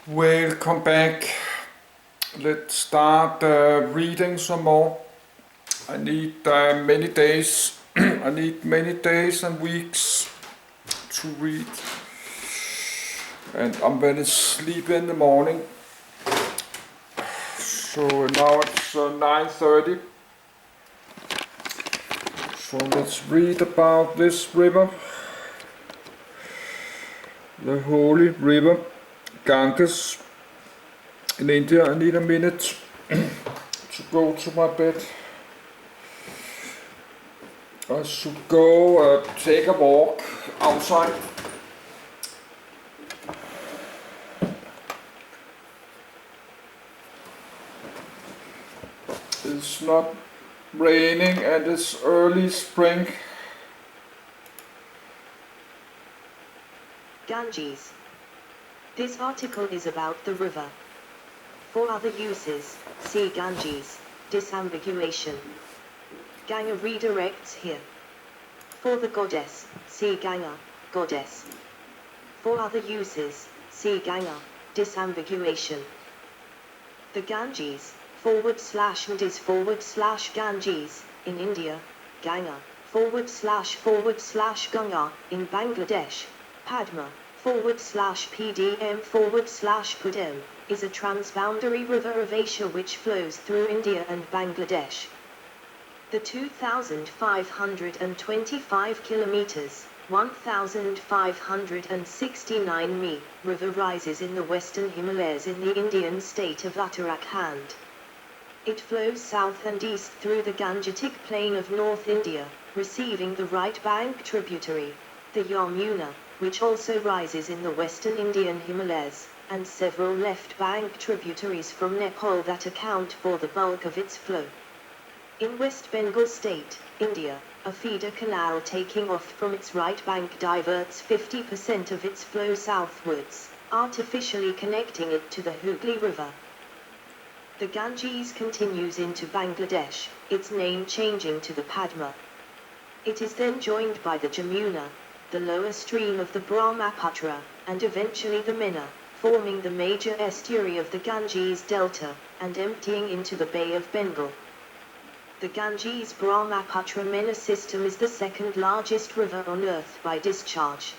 Welcome back. Let's start reading some more. I need many days. I need many days and weeks to read. And I'm very sleepy in the morning. So now it's 9:30. So let's read about this river. The holy river Ganges in India. I need a minute to go to my bed. I should go take a walk outside. It's not raining and it's early spring. Ganges. This article is about the river. For other uses, see Ganges. Disambiguation. Ganga redirects here. For the goddess, see Ganga, goddess. For other uses, see Ganga. Disambiguation. The Ganges, /and/Ganges, in India, Ganga, // in Bangladesh, Padma, /PDM/Pudem, is a transboundary river of Asia which flows through India and Bangladesh. The 2,525 kilometers, 1,569 mi, river rises in the western Himalayas in the Indian state of Uttarakhand. It flows south and east through the Gangetic plain of North India, receiving the right bank tributary, the Yamuna, which also rises in the western Indian Himalayas, and several left bank tributaries from Nepal that account for the bulk of its flow. In West Bengal state, India, a feeder canal taking off from its right bank diverts 50% of its flow southwards, artificially connecting it to the Hooghly River. The Ganges continues into Bangladesh, its name changing to the Padma. It is then joined by the Jamuna, the lower stream of the Brahmaputra, and eventually the Meena, forming the major estuary of the Ganges Delta, and emptying into the Bay of Bengal. The Ganges Brahmaputra Meena system is the second largest river on earth by discharge.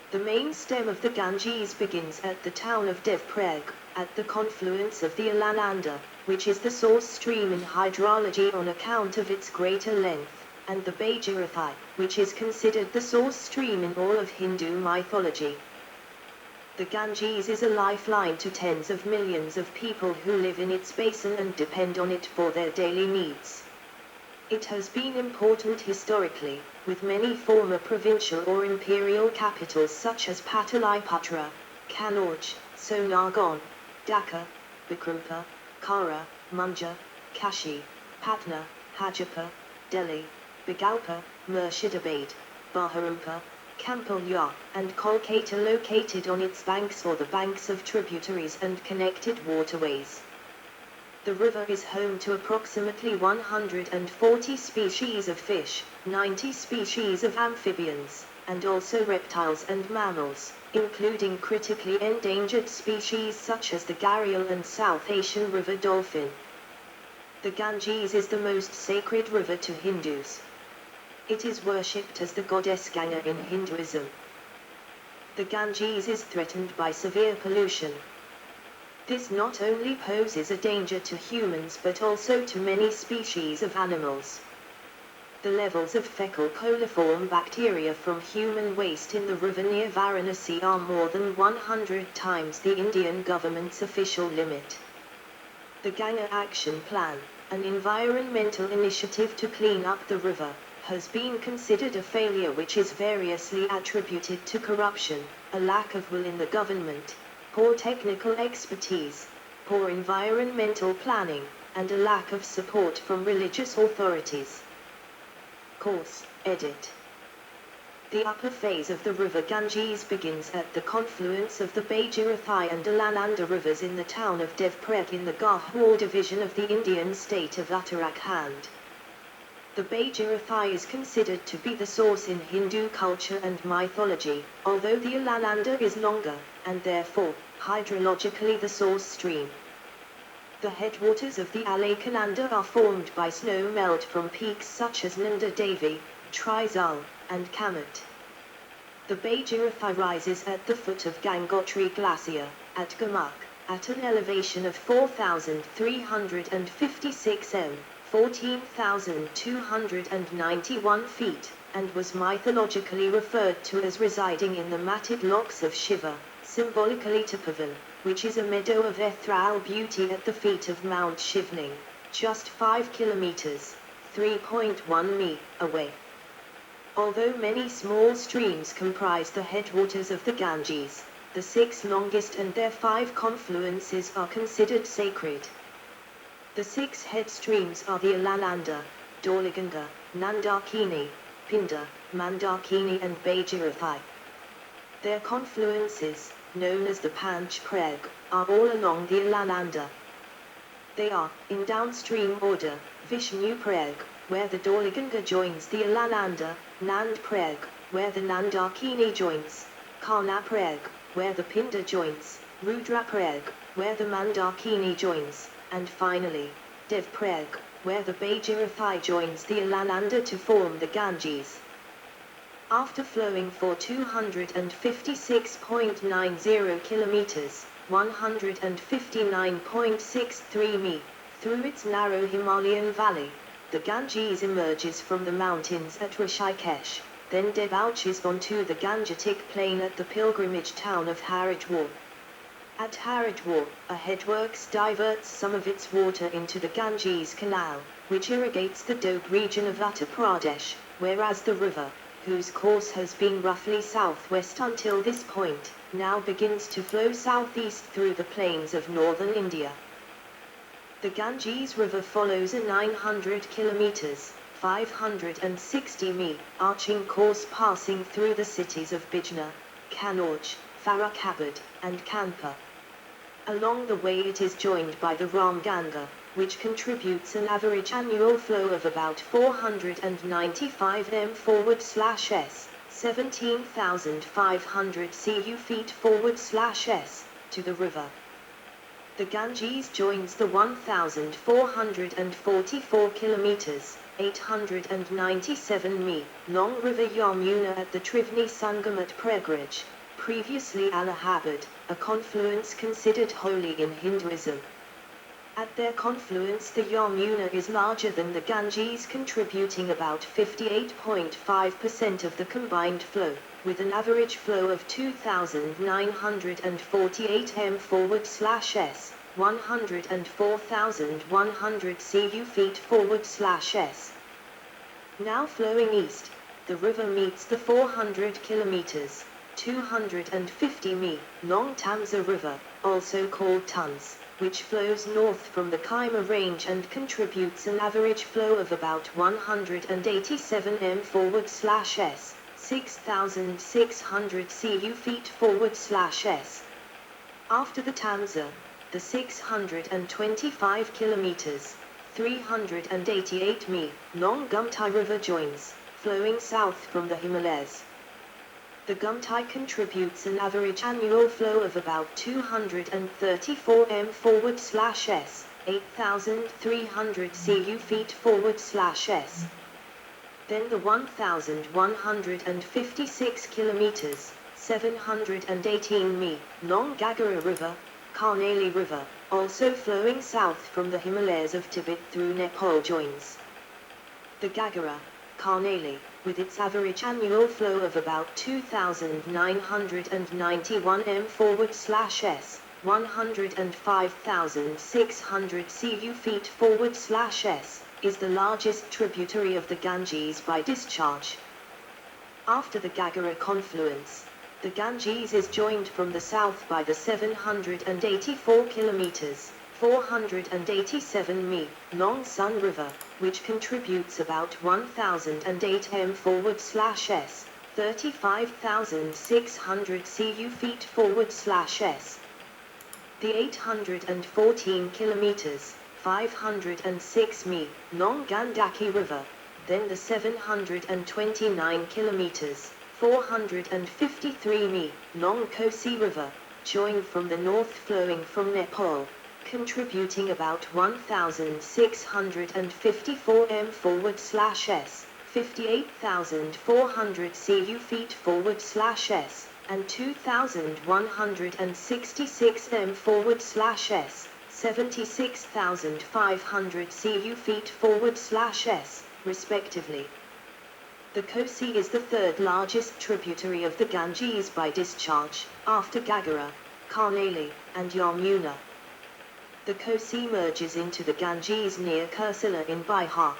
The main stem of the Ganges begins at the town of Devprayag, at the confluence of the Alaknanda, which is the source stream in hydrology on account of its greater length, and the Bhagirathi, which is considered the source stream in all of Hindu mythology. The Ganges is a lifeline to tens of millions of people who live in its basin and depend on it for their daily needs. It has been important historically, with many former provincial or imperial capitals such as Pataliputra, Kannauj, Sonargaon, Dhaka, Bikrampur, Kara, Munja, Kashi, Patna, Hajipur, Delhi, Bhagalpur, Murshidabad, Baharampur, Kampilya, and Kolkata located on its banks or the banks of tributaries and connected waterways. The river is home to approximately 140 species of fish, 90 species of amphibians, and also reptiles and mammals, including critically endangered species such as the gharial and South Asian river dolphin. The Ganges is the most sacred river to Hindus. It is worshipped as the goddess Ganga in Hinduism. The Ganges is threatened by severe pollution. This not only poses a danger to humans but also to many species of animals. The levels of fecal coliform bacteria from human waste in the river near Varanasi are more than 100 times the Indian government's official limit. The Ganga Action Plan, an environmental initiative to clean up the river, has been considered a failure which is variously attributed to corruption, a lack of will in the government, poor technical expertise, poor environmental planning, and a lack of support from religious authorities. Course, edit. The upper phase of the river Ganges begins at the confluence of the Bhagirathi and Alaknanda rivers in the town of Devprayag in the Garhwal division of the Indian state of Uttarakhand. The Bhagirathi is considered to be the source in Hindu culture and mythology, although the Alaknanda is longer, and therefore, hydrologically the source stream. The headwaters of the Alaknanda are formed by snow melt from peaks such as Nanda Devi, Trizal, and Kamat. The Bhagirathi rises at the foot of Gangotri Glacier, at Gamak, at an elevation of 4,356 m, 14,291 feet, and was mythologically referred to as residing in the matted locks of Shiva, symbolically Tapovan, which is a meadow of ethereal beauty at the feet of Mount Shivling, just 5 kilometers, 3.1 mi, away. Although many small streams comprise the headwaters of the Ganges, the 6 longest and their 5 confluences are considered sacred. The 6 head streams are the Alaknanda, Dhaulaganga, Mandakini, Pinda, Mandakini and Bhagirathi. Their confluences, known as the Panch Preg, are all along the Alaknanda. They are, in downstream order, Vishnu Preg, where the Dhaulaganga joins the Alaknanda, Nand Preg, where the Mandakini joins, Karna Preg, where the Pinda joins, Rudra Preg, where the Mandakini joins, and finally, Dev Preg, where the Bhagirathi joins the Alaknanda to form the Ganges. After flowing for 256.90 kilometers, 159.63 mi, through its narrow Himalayan valley, the Ganges emerges from the mountains at Rishikesh, then debouches onto the Gangetic plain at the pilgrimage town of Haridwar. At Haridwar, a headworks diverts some of its water into the Ganges Canal, which irrigates the Doab region of Uttar Pradesh, whereas the river, whose course has been roughly southwest until this point, now begins to flow southeast through the plains of northern India. The Ganges River follows a 900 kilometers, 560 mi, arching course passing through the cities of Bijna, Kannauj, Farrukhabad, and Kanpur. Along the way it is joined by the Ramganga, which contributes an average annual flow of about 495 m/s, 17,500 cu feet/s, to the river. The Ganges joins the 1,444 kilometers, 897 mi, long river Yamuna at the Triveni Sangam at Prayagraj, previously Allahabad, a confluence considered holy in Hinduism. At their confluence the Yamuna is larger than the Ganges, contributing about 58.5% of the combined flow, with an average flow of 2,948 m/s, 104,100 cu feet/s. Now flowing east, the river meets the 400 kilometers, 250 mi, long Tamsa River, also called Tons, which flows north from the Kaima range and contributes an average flow of about 187 m/s, 6,600 cu feet/s. After the Tamsa, the 625 kilometers, 388 mi, long Gumtai River joins, flowing south from the Himalayas. The Gumtai contributes an average annual flow of about 234 m/s, 8,300 cu feet/s. Then the 1,156 kilometers, 718 mi, long Gagara River, Karnali River, also flowing south from the Himalayas of Tibet through Nepal joins. The Gagara, Karnali, with its average annual flow of about 2,991 m/s, 105,600 cu feet/s, is the largest tributary of the Ganges by discharge. After the Gagara confluence, the Ganges is joined from the south by the 784 kilometers, 487 mi, long Sun River, which contributes about 1,008 m/s, 35,600 cu feet/s. The 814 kilometers, 506 mi, long Gandaki River, then the 729 kilometers, 453 mi, long Kosi River, joined from the north flowing from Nepal, contributing about 1,654 m/s, 58,400 cu feet /s, and 2,166 m/s, 76,500 cu feet /s, respectively. The Kosi is the third largest tributary of the Ganges by discharge, after Ghaghara, Karnali, and Yamuna. The Kosi merges into the Ganges near Kursila in Bihar.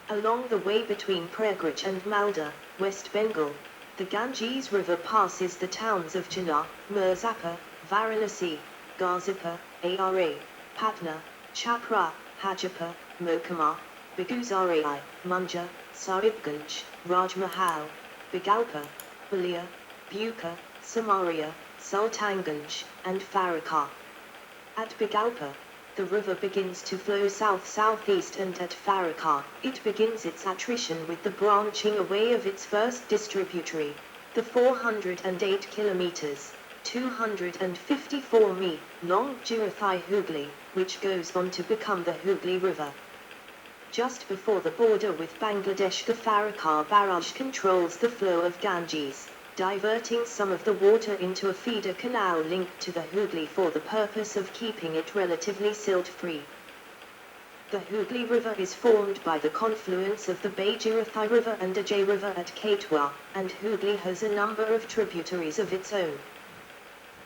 Along the way between Prayagraj and Malda, West Bengal, the Ganges River passes the towns of Chennai, Mirzapur, Varanasi, Ghazipur, Ara, Patna, Chhapra, Hajipur, Mohkama, Begusarai, Munja, Sahibganj, Rajmahal, Bhagalpur, Balia, Buka, Samaria, Sultanganj, and Farakar. At Bhagalpur, the river begins to flow south-southeast, and at Farakar, it begins its attrition with the branching away of its first distributary, the 408 kilometers, 254 mi, long Jirathai Hooghly, which goes on to become the Hooghly River. Just before the border with Bangladesh, the Farakar barrage controls the flow of Ganges, diverting some of the water into a feeder canal linked to the Hooghly for the purpose of keeping it relatively silt-free. The Hooghly River is formed by the confluence of the Bhagirathi River and Ajay River at Katwa, and Hooghly has a number of tributaries of its own.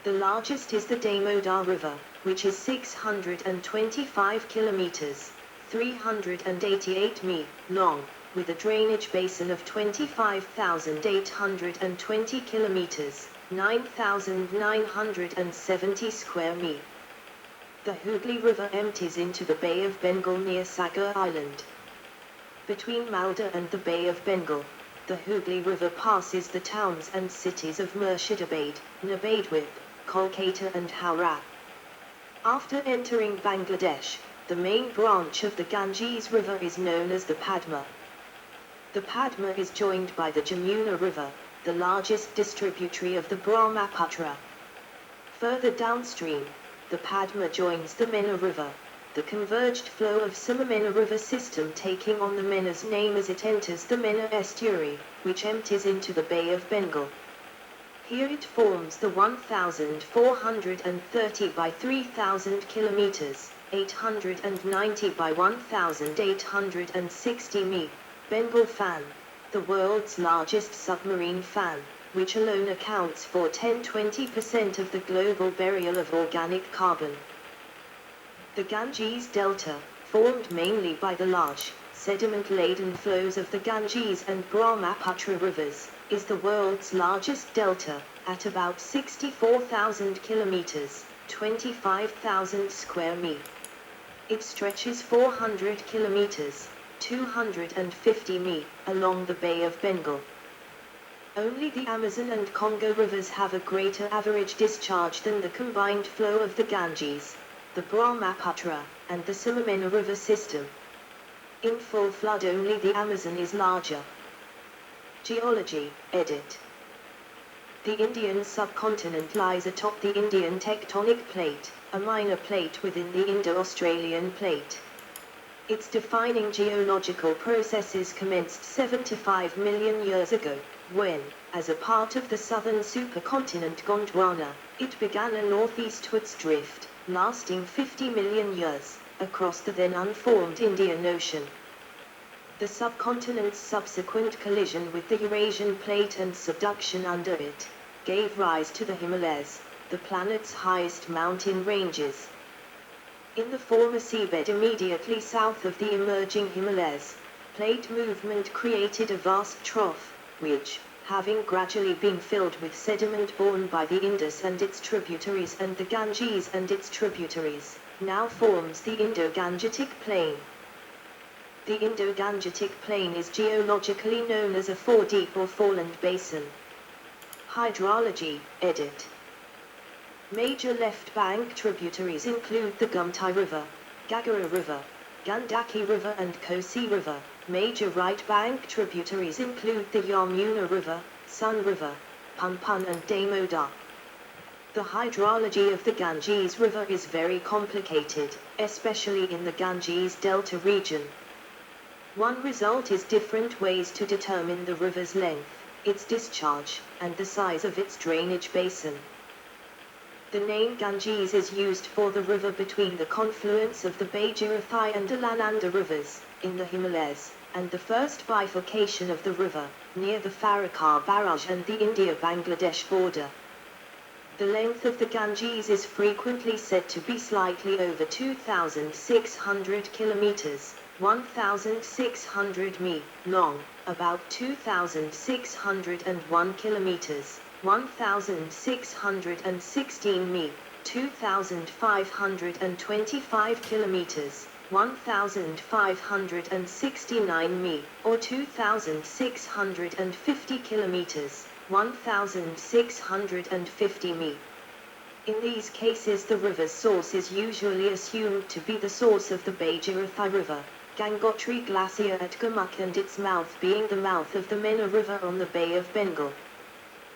The largest is the Damodar River, which is 625 kilometers, 388 mi, long, with a drainage basin of 25,820 kilometers, 9,970 square mi. The Hooghly River empties into the Bay of Bengal near Sagar Island. Between Malda and the Bay of Bengal, the Hooghly River passes the towns and cities of Murshidabad, Nabadwip, Kolkata and Howrah. After entering Bangladesh, the main branch of the Ganges River is known as the Padma. The Padma is joined by the Jamuna River, the largest distributary of the Brahmaputra. Further downstream, the Padma joins the Mena River, the converged flow of Samamena River system taking on the Mena's name as it enters the Mena estuary, which empties into the Bay of Bengal. Here it forms the 1,430 by 3,000 kilometers, 890 by 1,860 mi, Bengal fan, the world's largest submarine fan, which alone accounts for 10–20% of the global burial of organic carbon. The Ganges Delta, formed mainly by the large, sediment-laden flows of the Ganges and Brahmaputra rivers, is the world's largest delta, at about 64,000 kilometers, 25,000 square mi. It stretches 400 kilometers, 250 mi, along the Bay of Bengal. Only the Amazon and Congo rivers have a greater average discharge than the combined flow of the Ganges, the Brahmaputra, and the Samamena river system. In full flood only the Amazon is larger. Geology, edit. The Indian subcontinent lies atop the Indian tectonic plate, a minor plate within the Indo-Australian plate. Its defining geological processes commenced 75 million years ago, when, as a part of the southern supercontinent Gondwana, it began a northeastwards drift, lasting 50 million years, across the then unformed Indian Ocean. The subcontinent's subsequent collision with the Eurasian plate and subduction under it, gave rise to the Himalayas, the planet's highest mountain ranges. In the former seabed immediately south of the emerging Himalayas, plate movement created a vast trough, which, having gradually been filled with sediment borne by the Indus and its tributaries and the Ganges and its tributaries, now forms the Indo-Gangetic Plain. The Indo-Gangetic Plain is geologically known as a foredeep or foreland basin. Hydrology, edit. Major left bank tributaries include the Gumti River, Ghaghara River, Gandaki River and Kosi River, Major right bank tributaries include the Yamuna River, Sun River, Pampan and Damodar. The hydrology of the Ganges River is very complicated, especially in the Ganges Delta region. One result is different ways to determine the river's length, its discharge, and the size of its drainage basin. The name Ganges is used for the river between the confluence of the Bhagirathi and Alaknanda rivers, in the Himalayas, and the first bifurcation of the river, near the Farakar Barrage and the India-Bangladesh border. The length of the Ganges is frequently said to be slightly over 2,600 kilometers, 1,600 mi, long, about 2,601 kilometers, 1,616 mi, 2,525 kilometers, 1,569 mi, or 2,650 kilometers, 1,650 mi. In these cases the river's source is usually assumed to be the source of the Bhagirathi River, Gangotri Glacier at Gamuk and its mouth being the mouth of the Mena River on the Bay of Bengal.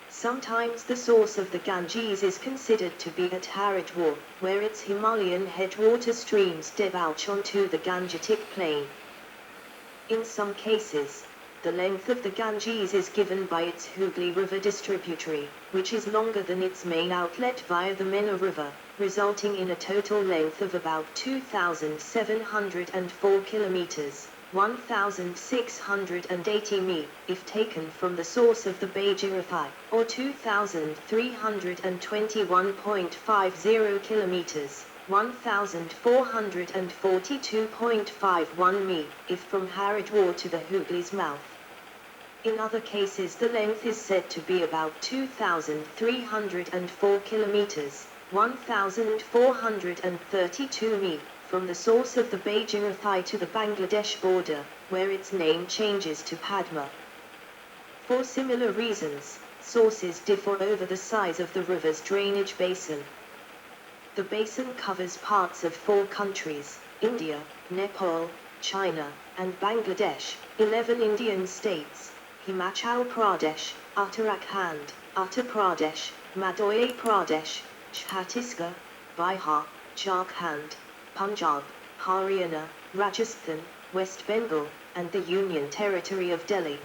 Sometimes the source of the Ganges is considered to be at Haridwar, where its Himalayan headwater streams debouch onto the Gangetic Plain. In some cases, the length of the Ganges is given by its Hooghly River distributary, which is longer than its main outlet via the Mena River, resulting in a total length of about 2,704 kilometers, 1,680 mi, if taken from the source of the Bhagirathi, or 2,321.50 kilometers, 1,442.51 mi, if from Haridwar to the Hooghly's mouth. In other cases the length is said to be about 2,304 kilometers, 1,432 mi, from the source of the Bhagirathi to the Bangladesh border, where its name changes to Padma. For similar reasons, sources differ over the size of the river's drainage basin. The basin covers parts of 4 countries, India, Nepal, China, and Bangladesh, 11 Indian states, Himachal Pradesh, Uttarakhand, Uttar Pradesh, Madhya Pradesh, Chhattisgarh, Bihar, Jharkhand, Punjab, Haryana, Rajasthan, West Bengal, and the Union Territory of Delhi.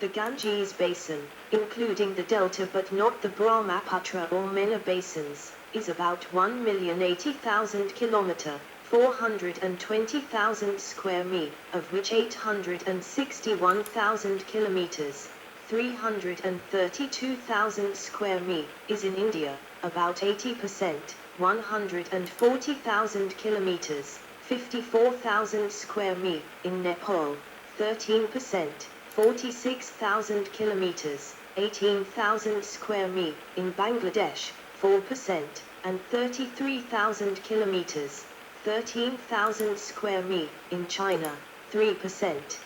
The Ganges Basin, including the Delta but not the Brahmaputra or Mena basins, is about 1,080,000 km, 420,000 square mi, of which 861,000 kilometers, 332,000 square mi, is in India, about 80%, 140,000 kilometers, 54,000 square mi, in Nepal, 13%, 46,000 kilometers, 18,000 square mi, in Bangladesh, 4%, and 33,000 kilometers, 13,000 square mi, in China, 3%.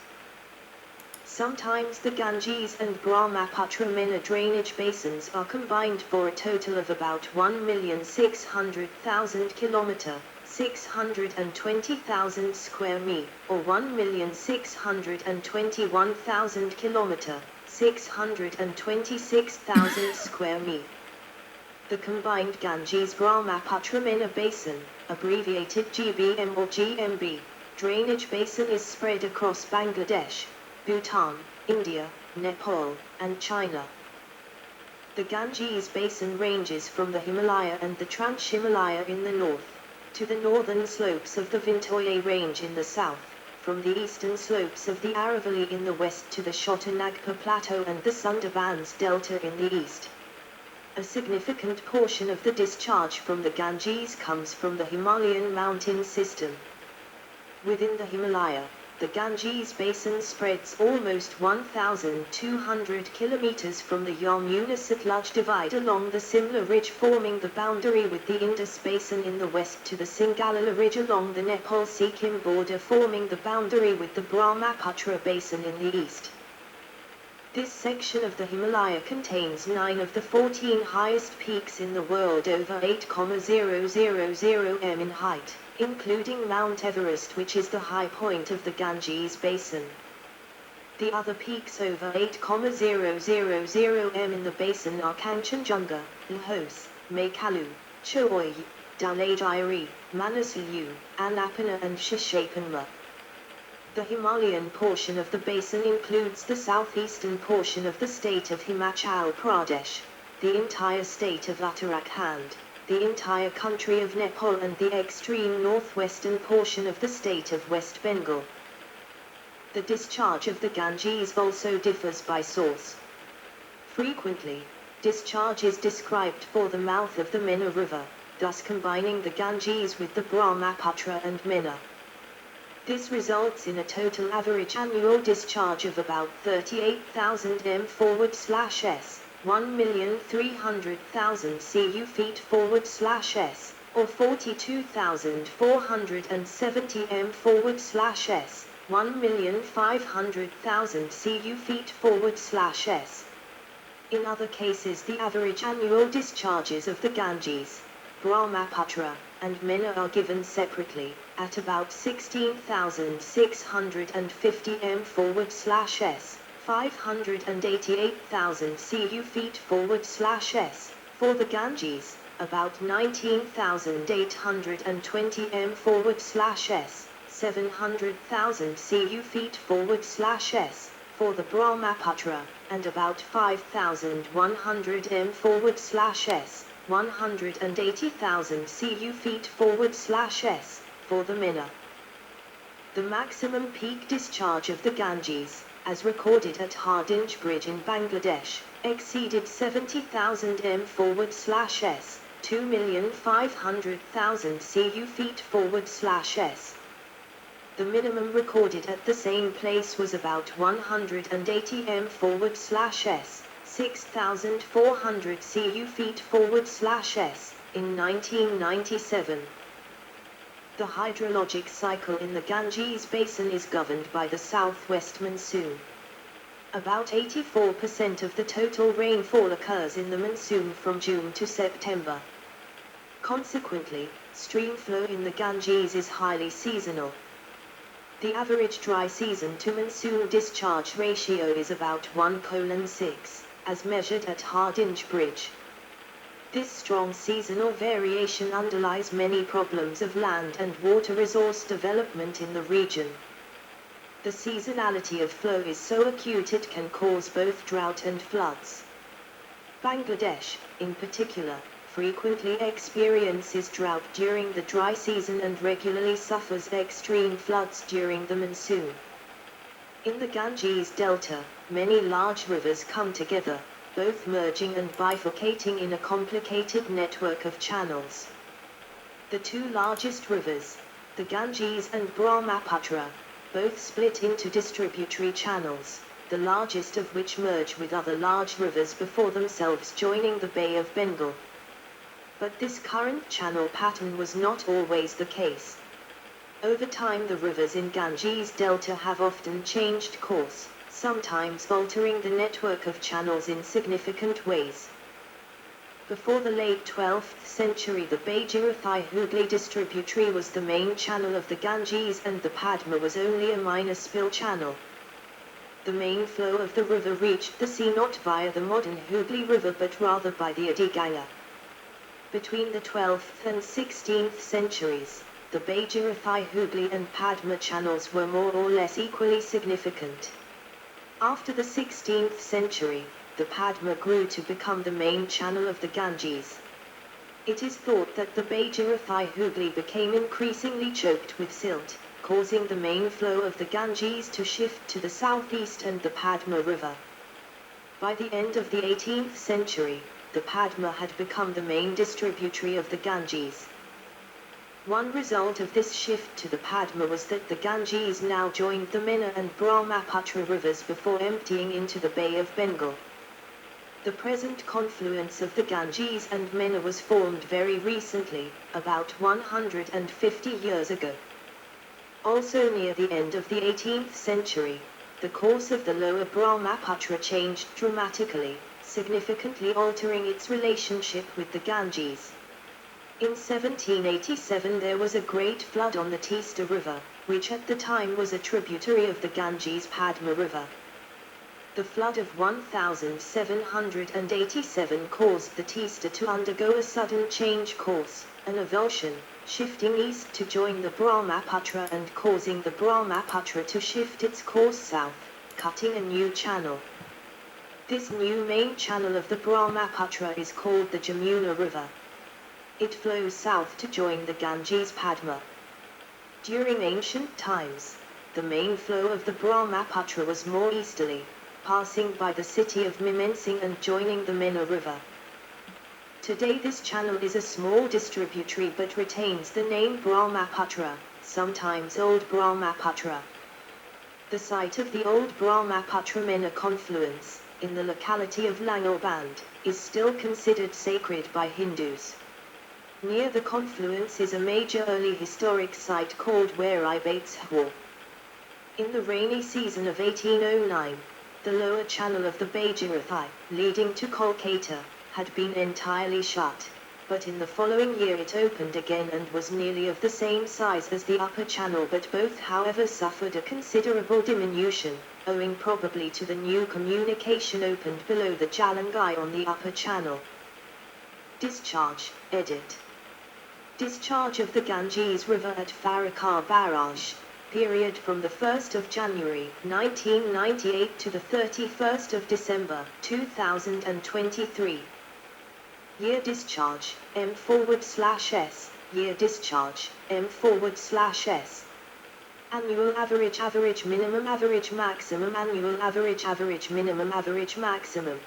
Sometimes the Ganges and Brahmaputra Mena drainage basins are combined for a total of about 1,600,000 km, 620,000 square mi, or 1,621,000 km, 626,000 square mi. The combined Ganges-Brahmaputra Mena basin, abbreviated GBM or GMB, drainage basin is spread across Bangladesh, Bhutan, India, Nepal, and China. The Ganges basin ranges from the Himalaya and the Trans-Himalaya in the north, to the northern slopes of the Vindhya range in the south, from the eastern slopes of the Aravalli in the west to the Chotanagpur Plateau and the Sundarbans Delta in the east. A significant portion of the discharge from the Ganges comes from the Himalayan mountain system. Within the Himalaya, the Ganges basin spreads almost 1,200 kilometers from the Yamuna-Satluj divide along the Simla Ridge forming the boundary with the Indus basin in the west to the Singalila Ridge along the Nepal-Sikkim border forming the boundary with the Brahmaputra basin in the east. This section of the Himalaya contains 9 of the 14 highest peaks in the world over 8,000 m in height. including Mount Everest, which is the high point of the Ganges basin. The other peaks over 8,000 m in the basin are Kanchenjunga, Lhos, Mekalu, Choi, Dhaulagiri, Manaslu, Annapurna and Shishapanma. The Himalayan portion of the basin includes the southeastern portion of the state of Himachal Pradesh, the entire state of Uttarakhand, the entire country of Nepal and the extreme northwestern portion of the state of West Bengal. The discharge of the Ganges also differs by source. Frequently, discharge is described for the mouth of the Mena River, thus combining the Ganges with the Brahmaputra and Mena. This results in a total average annual discharge of about 38,000 m/s, 1,300,000 cu/s, or 42,470 m/s, 1,500,000 cu/s. In other cases, the average annual discharges of the Ganges, Brahmaputra, and Mena are given separately, at about 16,650 m/s, 588,000 cu/s, for the Ganges, about 19,820 m/s, 700,000 cu/s, for the Brahmaputra, and about 5,100 m/s, 180,000 cu/s, for the Mena. The maximum peak discharge of the Ganges, as recorded at Hardinge Bridge in Bangladesh, exceeded 70,000 m/s, 2,500,000 cu/s. The minimum recorded at the same place was about 180 m/s, 6,400 cu/s, in 1997. The hydrologic cycle in the Ganges basin is governed by the southwest monsoon. About 84% of the total rainfall occurs in the monsoon from June to September. Consequently, stream flow in the Ganges is highly seasonal. The average dry season to monsoon discharge ratio is about 1:6, as measured at Hardinge Bridge. This strong seasonal variation underlies many problems of land and water resource development in the region. The seasonality of flow is so acute it can cause both drought and floods. Bangladesh, in particular, frequently experiences drought during the dry season and regularly suffers extreme floods during the monsoon. In the Ganges Delta, many large rivers come together, both merging and bifurcating in a complicated network of channels. The two largest rivers, the Ganges and Brahmaputra, both split into distributary channels, the largest of which merge with other large rivers before themselves joining the Bay of Bengal. But this current channel pattern was not always the case. Over time the rivers in Ganges Delta have often changed course, sometimes altering the network of channels in significant ways. Before the late 12th century the Bhagirathi-Hooghly distributary was the main channel of the Ganges and the Padma was only a minor spill channel. The main flow of the river reached the sea not via the modern Hooghly River but rather by the Adi Ganga. Between the 12th and 16th centuries, the Bhagirathi-Hooghly and Padma channels were more or less equally significant. After the 16th century, the Padma grew to become the main channel of the Ganges. It is thought that the Bhagirathi-Hooghly became increasingly choked with silt, causing the main flow of the Ganges to shift to the southeast and the Padma River. By the end of the 18th century, the Padma had become the main distributary of the Ganges. One result of this shift to the Padma was that the Ganges now joined the Mena and Brahmaputra rivers before emptying into the Bay of Bengal. The present confluence of the Ganges and Mena was formed very recently, about 150 years ago. Also near the end of the 18th century, the course of the lower Brahmaputra changed dramatically, significantly altering its relationship with the Ganges. In 1787 there was a great flood on the Teesta River, which at the time was a tributary of the Ganges Padma River. The flood of 1787 caused the Teesta to undergo a sudden change course, an avulsion, shifting east to join the Brahmaputra and causing the Brahmaputra to shift its course south, cutting a new channel. This new main channel of the Brahmaputra is called the Jamuna River. It flows south to join the Ganges Padma. During ancient times, the main flow of the Brahmaputra was more easterly, passing by the city of Mymensingh and joining the Mena River. Today this channel is a small distributary but retains the name Brahmaputra, sometimes Old Brahmaputra. The site of the Old Brahmaputra Mena confluence, in the locality of Langorband, is still considered sacred by Hindus. Near the confluence is a major early historic site called Waribates Hall. In the rainy season of 1809, the lower channel of the Bhagirathi, leading to Kolkata, had been entirely shut, but in the following year it opened again and was nearly of the same size as the upper channel, but both however suffered a considerable diminution, owing probably to the new communication opened below the Jalangai on the upper channel. Discharge, edit. Discharge of the Ganges River at Farakar Barrage, period from the 1st of January 1998 to the 31st of December 2023. Year discharge, M/S, year discharge, M/S. Annual average minimum average maximum annual average minimum average maximum.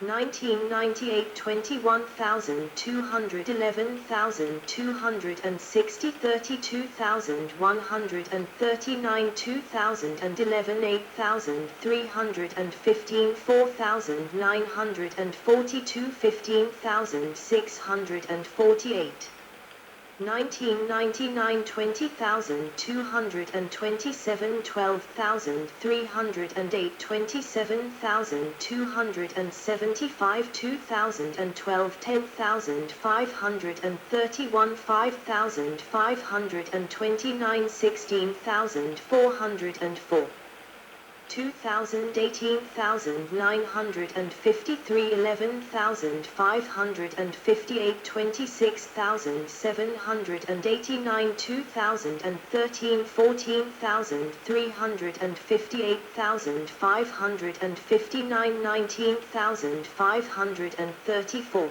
1998 21,200 11,260 32,139 2011 8,315 4,942 15,648 1999 20,227 12,308 27,275 2012 10,531 5,529 16,404 2000 18,953 11,558 26,789 2013 14,358 559 19,534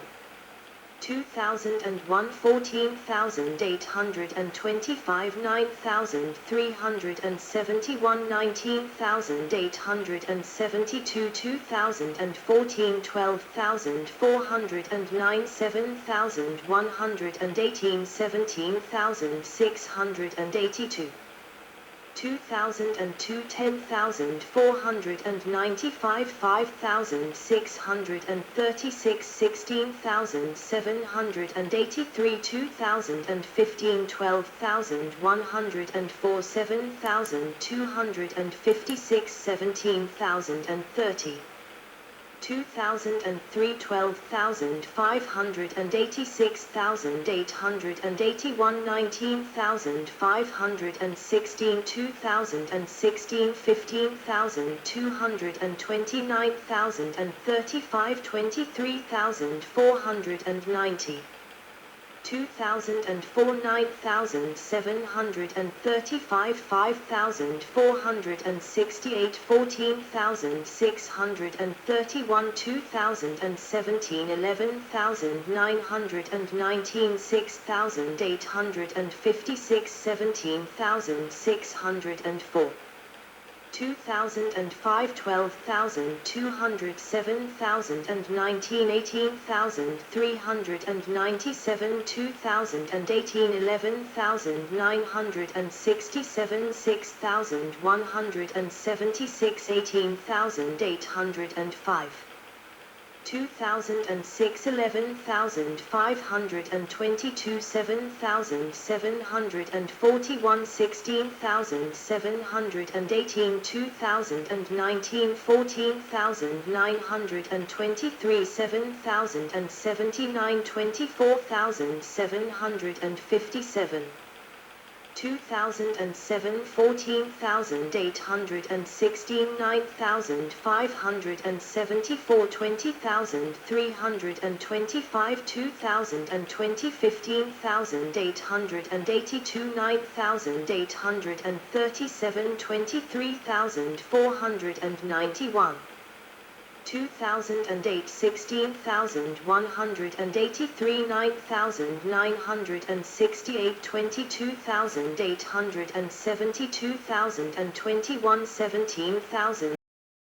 2001 14,825 9,371 19,872 2014 12,409 7,118 17,682 2002 10,495 5,636 16,783 2015 12,104 7,256 17,030 2003 12,586 881 19,516 2016 15,229 35 23,490 2004 9,735 5,468 14,631 2017 11,919 6,856 17,604 2005 12,207 18,397 2018 11,967 6,176 18,805 2006 11,522 7,741 16,718 2019 14,923 7,079 24,757 2007 14,816 9,574 20,325 2020 15,882 9,837 23,491 2008 16,183 9,968 22,870 2021 17,000